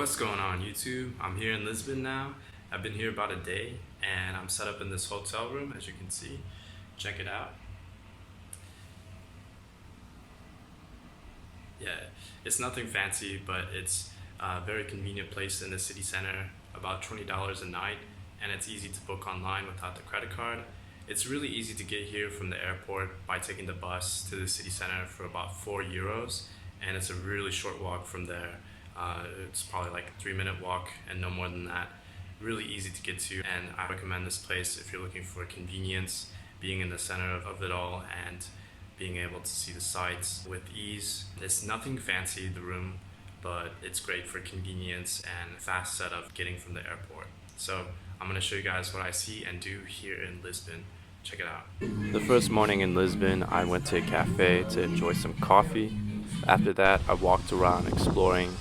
What's going on YouTube? I'm here in Lisbon now. I've been here about a day and I'm set up in this hotel room, as you can see. Check it out. Yeah, it's nothing fancy, but it's a very convenient place in the city center, about $20 a night, and it's easy to book online without the credit card. It's really easy to get here from the airport by taking the bus to the city center for about €4, and it's a really short walk from there. It's probably like a 3-minute walk and no more than that. Really easy to get to, and I recommend this place if you're looking for convenience, being in the center of it all and being able to see the sights with ease. It's nothing fancy, the room, but it's great for convenience and fast setup getting from the airport. So I'm going to show you guys what I see and do here in Lisbon. Check it out. The first morning in Lisbon, I went to a cafe to enjoy some coffee. After that, I walked around exploring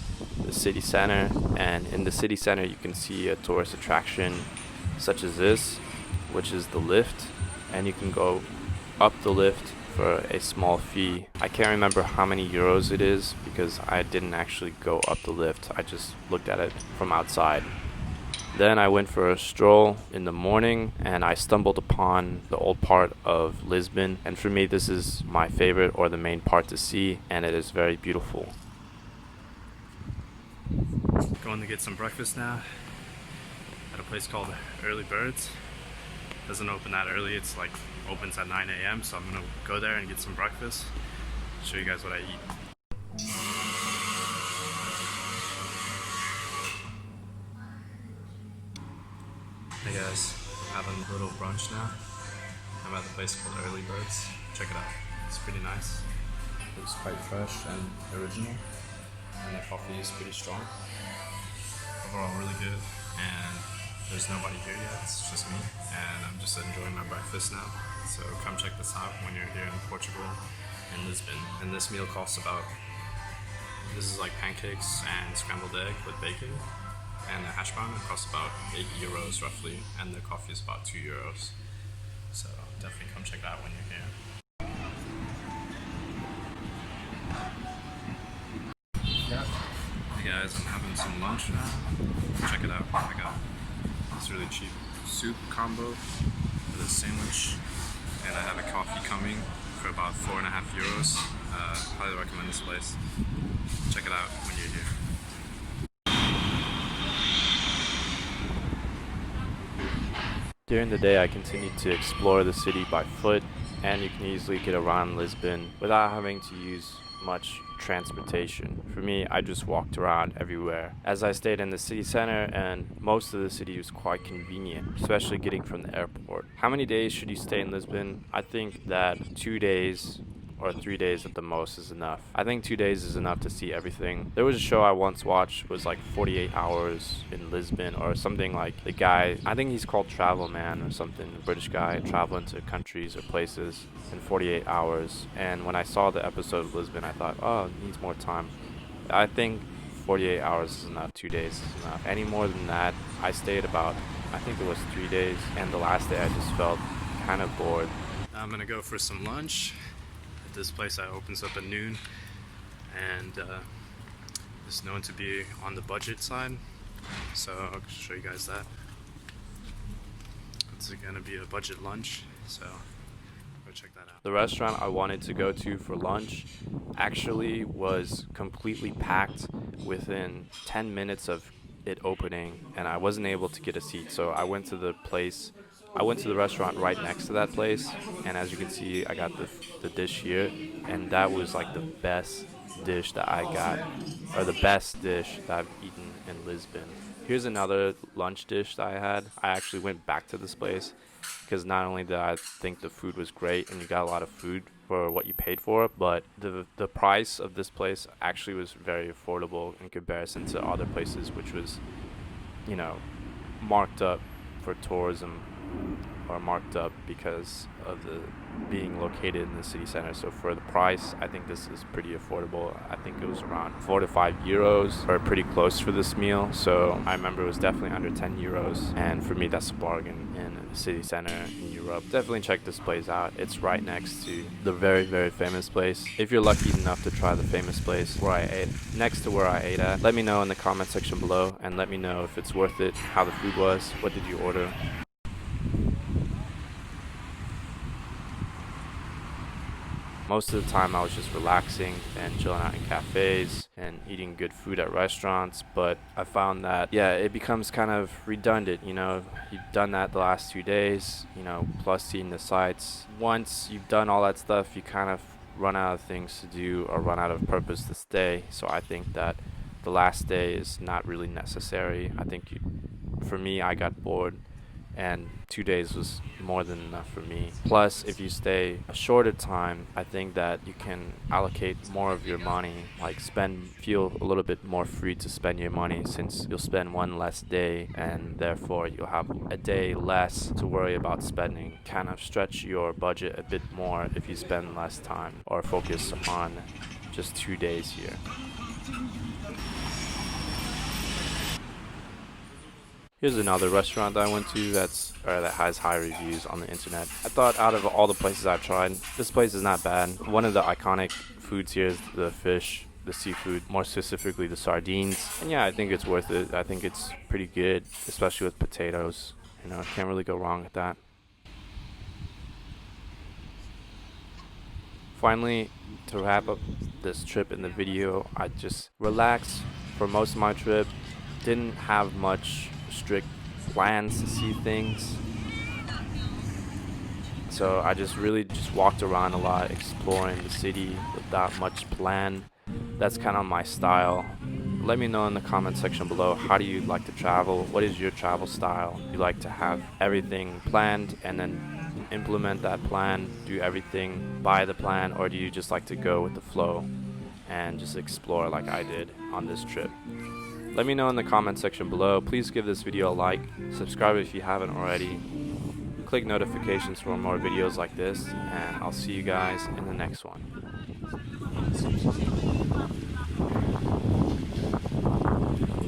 the city center, and in the city center you can see a tourist attraction such as this, which is the lift, and you can go up the lift for a small fee. I can't remember how many euros it is because I didn't actually go up the lift, I just looked at it from outside. Then I went for a stroll in the morning and I stumbled upon the old part of Lisbon, and for me this is my favorite, or the main part to see, and it is very beautiful. Going to get some breakfast now at a place called Early Birds. Doesn't open that early, it's like opens at 9 a.m. so I'm gonna go there and get some breakfast, show you guys what I eat. Hey guys, having a little brunch now. I'm at the place called Early Birds. Check it out, it's pretty nice. It's quite fresh and original, and the coffee is pretty strong. Overall really good, and there's nobody here yet, it's just me, and I'm just enjoying my breakfast now. So come check this out when you're here in Portugal, in Lisbon. And this meal costs about, this is like pancakes and scrambled egg with bacon, and a hash brown. It costs about €8 roughly, and the coffee is about €2. So definitely come check it out when you're here. Hey guys, I'm having some lunch now. Check it out. I got this really cheap soup combo with a sandwich, and I have a coffee coming for about €4.50. Highly recommend this place. Check it out when you're here. During the day I continued to explore the city by foot, and you can easily get around Lisbon without having to use much transportation. For me, I just walked around everywhere as I stayed in the city center, and most of the city was quite convenient, especially getting from the airport. How many days should you stay in Lisbon? I think that 2 days or 3 days at the most is enough. I think 2 days is enough to see everything. There was a show I once watched, was like 48 hours in Lisbon or something, like the guy, I think he's called Travel Man or something, a British guy traveling to countries or places in 48 hours. And when I saw the episode of Lisbon, I thought, oh, it needs more time. I think 48 hours is enough, 2 days is enough. Any more than that, I stayed about, I think it was 3 days, and the last day I just felt kind of bored. I'm gonna go for some lunch. This place opens up at noon, and it's known to be on the budget side, so I'll show you guys that. It's gonna be a budget lunch, so go check that out. The restaurant I wanted to go to for lunch actually was completely packed within 10 minutes of it opening, and I wasn't able to get a seat, so I went to the restaurant right next to that place, and as you can see, I got the dish here, and that was like the best dish that I got, or the best dish that I've eaten in Lisbon. Here's another lunch dish that I had. I actually went back to this place because not only did I think the food was great and you got a lot of food for what you paid for, but the price of this place actually was very affordable in comparison to other places, which was, marked up for tourism or marked up because of the being located in the city center. So for the price, I think this is pretty affordable. I think it was around 4 to 5 euros, or pretty close for this meal. So I remember it was definitely under 10 euros, and for me that's a bargain in the city center in Europe. Definitely check this place out. It's right next to the very, very famous place. If you're lucky enough to try the famous place where I ate, next to where I ate at, let me know in the comment section below, and let me know if it's worth it, how the food was, what did you order. Most of the time I was just relaxing and chilling out in cafes and eating good food at restaurants, but I found that, yeah, it becomes kind of redundant, you know. You've done that the last 2 days, you know, plus seeing the sights. Once you've done all that stuff, you kind of run out of things to do or run out of purpose to stay. So I think that the last day is not really necessary. I think for me, I got bored, and 2 days was more than enough for me. Plus, if you stay a shorter time, I think that you can allocate more of your money, like feel a little bit more free to spend your money, since you'll spend one less day and therefore you'll have a day less to worry about spending. Kind of stretch your budget a bit more if you spend less time or focus on just 2 days here. Here's another restaurant that I went to that has high reviews on the internet. I thought out of all the places I've tried, this place is not bad. One of the iconic foods here is the fish, the seafood, more specifically the sardines. And yeah, I think it's worth it. I think it's pretty good, especially with potatoes. You know, can't really go wrong with that. Finally, to wrap up this trip in the video, I just relaxed for most of my trip. Didn't have much strict plans to see things, so I really walked around a lot, exploring the city without much plan. That's kind of my style. Let me know in the comment section below, how do you like to travel? What is your travel style? Do you like to have everything planned and then implement that plan, do everything by the plan, or do you just like to go with the flow and just explore like I did on this trip? Let me know in the comment section below. Please give this video a like, subscribe if you haven't already, click notifications for more videos like this, and I'll see you guys in the next one.